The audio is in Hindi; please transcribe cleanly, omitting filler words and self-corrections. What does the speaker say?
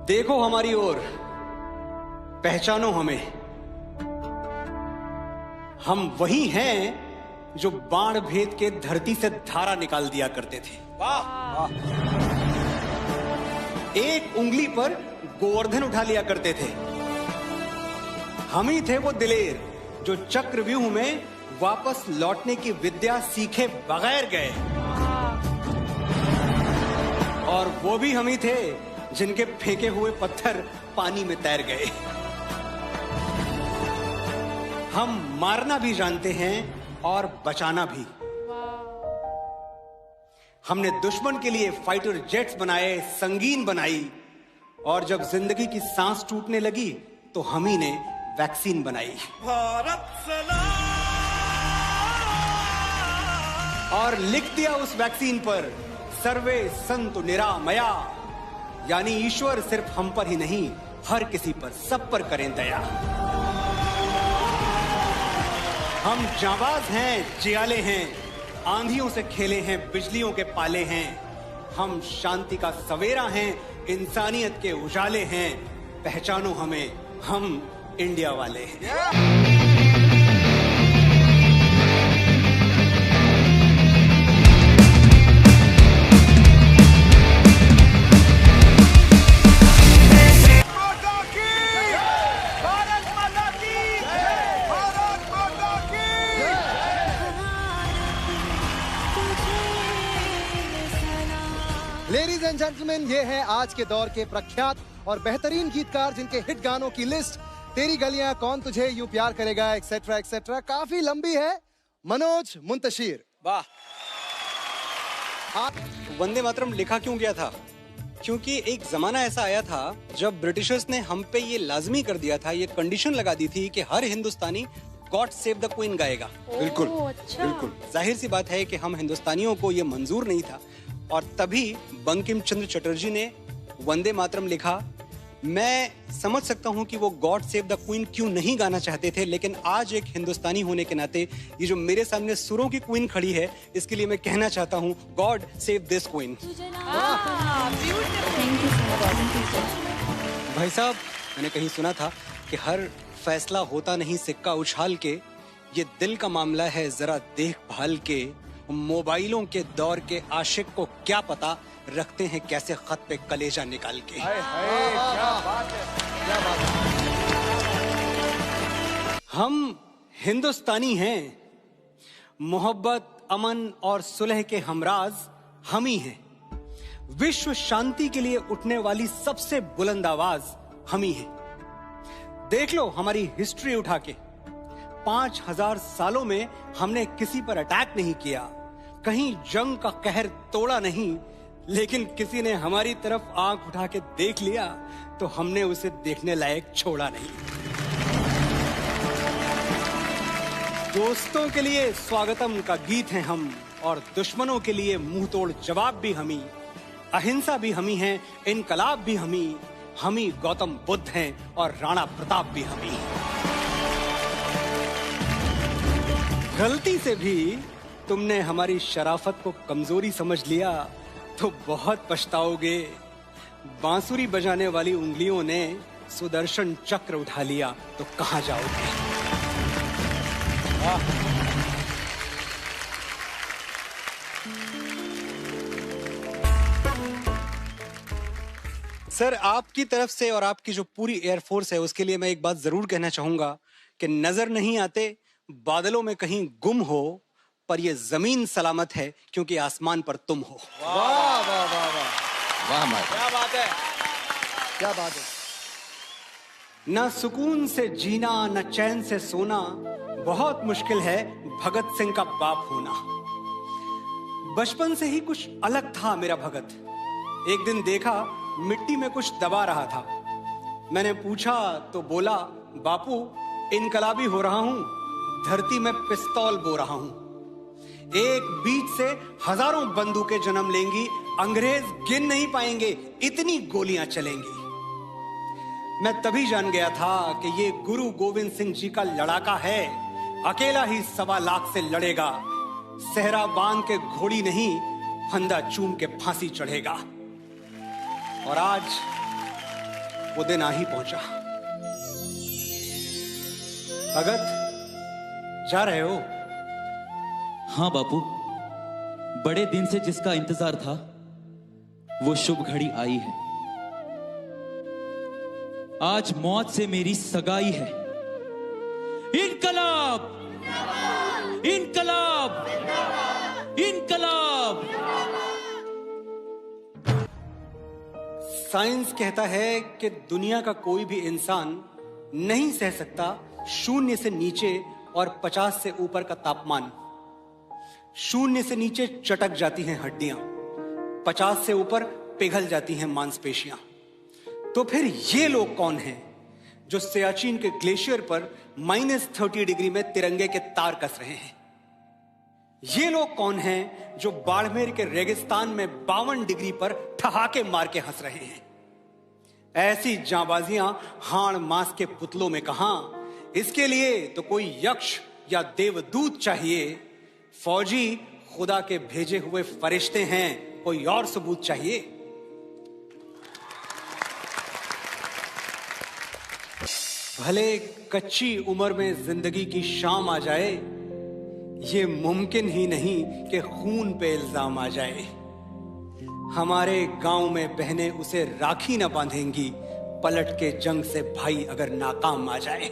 देखो हमारी ओर, पहचानो हमें। हम वही हैं जो बाण भेद के धरती से धारा निकाल दिया करते थे। वाह! एक उंगली पर गोवर्धन उठा लिया करते थे। हम ही थे वो दिलेर जो चक्रव्यूह में वापस लौटने की विद्या सीखे बगैर गए। और वो भी हम ही थे जिनके फेंके हुए पत्थर पानी में तैर गए। हम मारना भी जानते हैं और बचाना भी। हमने दुश्मन के लिए फाइटर जेट्स बनाए, संगीन बनाई, और जब जिंदगी की सांस टूटने लगी तो हम ही ने वैक्सीन बनाई। भारत सलाम! और लिख दिया उस वैक्सीन पर, सर्वे संतु निरामया, यानी ईश्वर सिर्फ हम पर ही नहीं, हर किसी पर, सब पर करें दया। हम जाबाज हैं, जियाले हैं, आंधियों से खेले हैं, बिजलियों के पाले हैं। हम शांति का सवेरा हैं, इंसानियत के उजाले हैं। पहचानो हमें, हम इंडिया वाले हैं। लेडीज एंड जेंटलमैन, ये है आज के दौर के प्रख्यात और बेहतरीन गीतकार जिनके हिट गानों की लिस्ट तेरी गलियां, कौन तुझे यूं प्यार करेगा, एक्सेट्रा एक्सेट्रा, काफी लंबी है। मनोज मुंतशिर। वाह! वंदे मातरम लिखा क्यों गया था? क्योंकि एक जमाना ऐसा आया था जब ब्रिटिशर्स ने हम पे ये लाजमी कर दिया था, ये कंडीशन लगा दी थी कि हर हिंदुस्तानी गॉड सेव द क्वीन गाएगा। बिल्कुल, अच्छा। बिल्कुल जाहिर सी बात है कि हम हिंदुस्तानियों को ये मंजूर नहीं था, और तभी बंकिम चंद्र चटर्जी ने वंदे मातरम लिखा। मैं समझ सकता हूं कि वो गॉड सेव द क्वीन क्यों नहीं गाना चाहते थे, लेकिन आज एक हिंदुस्तानी होने के नाते ये जो मेरे सामने सुरों की क्वीन खड़ी है, इसके लिए मैं कहना चाहता हूं, गॉड सेव दिस क्वीन। भाई साहब, मैंने कहीं सुना था कि हर फैसला होता नहीं सिक्का उछाल के, ये दिल का मामला है जरा देखभाल के। मोबाइलों के दौर के आशिक को क्या पता रखते हैं कैसे खत पे कलेजा निकाल के। क्या बात है, क्या बात है। हम हिंदुस्तानी हैं, मोहब्बत, अमन और सुलह के हमराज हम ही हैं। विश्व शांति के लिए उठने वाली सबसे बुलंद आवाज हम ही हैं। देख लो हमारी हिस्ट्री उठा के, 5000 सालों में हमने किसी पर अटैक नहीं किया, कहीं जंग का कहर तोड़ा नहीं, लेकिन किसी ने हमारी तरफ आंख उठा के देख लिया तो हमने उसे देखने लायक छोड़ा नहीं। दोस्तों के लिए स्वागतम का गीत हैं हम, और दुश्मनों के लिए मुंह तोड़ जवाब भी हम ही, अहिंसा भी हम ही हैं, इनकलाब भी हम ही गौतम बुद्ध हैं, और राणा प्रताप भी हम ही। गलती से भी तुमने हमारी शराफत को कमजोरी समझ लिया तो बहुत पछताओगे। बांसुरी बजाने वाली उंगलियों ने सुदर्शन चक्र उठा लिया तो कहां जाओगे। सर, आपकी तरफ से और आपकी जो पूरी एयरफोर्स है उसके लिए मैं एक बात जरूर कहना चाहूंगा कि नजर नहीं आते, बादलों में कहीं गुम हो, पर ये जमीन सलामत है क्योंकि आसमान पर तुम हो। वाह वाह वाह वाह वाह, क्या बात है, क्या बात है। न सुकून से जीना, न चैन से सोना, बहुत मुश्किल है भगत सिंह का बाप होना। बचपन से ही कुछ अलग था मेरा भगत। एक दिन देखा मिट्टी में कुछ दबा रहा था। मैंने पूछा तो बोला, बापू इनकलाबी हो रहा हूं, धरती में पिस्तौल बो रहा हूं। एक बीज से हजारों बंदूकें जन्म लेंगी, अंग्रेज गिन नहीं पाएंगे, इतनी गोलियां चलेंगी। मैं तभी जान गया था कि ये गुरु गोविंद सिंह जी का लड़ाका है, अकेला ही 1.25 लाख से लड़ेगा। सहरा बांध के घोड़ी नहीं, फंदा चूम के फांसी चढ़ेगा। और आज वो दिन आ ही पहुंचा। भगत, जा रहे हो? हाँ बापू, बड़े दिन से जिसका इंतजार था वो शुभ घड़ी आई है। आज मौत से मेरी सगाई है। इनकलाब! इनकलाब! इनकलाब! साइंस कहता है कि दुनिया का कोई भी इंसान नहीं सह सकता 0 से नीचे और 50 से ऊपर का तापमान। 0 से नीचे चटक जाती हैं हड्डियां, 50 से ऊपर पिघल जाती हैं मांसपेशियां। तो फिर ये लोग कौन हैं जो सियाचिन के ग्लेशियर पर -30 डिग्री में तिरंगे के तार कस रहे हैं? ये लोग कौन हैं जो बाड़मेर के रेगिस्तान में 52 डिग्री पर ठहाके मार के हंस रहे हैं? ऐसी जांबाजियां हाड़ मांस के पुतलों में कहां? इसके लिए तो कोई यक्ष या देवदूत चाहिए। फौजी खुदा के भेजे हुए फरिश्ते हैं, कोई और सबूत चाहिए। भले कच्ची उम्र में जिंदगी की शाम आ जाए, ये मुमकिन ही नहीं कि खून पे इल्जाम आ जाए। हमारे गांव में बहनें उसे राखी न बांधेंगी, पलट के जंग से भाई अगर नाकाम आ जाए।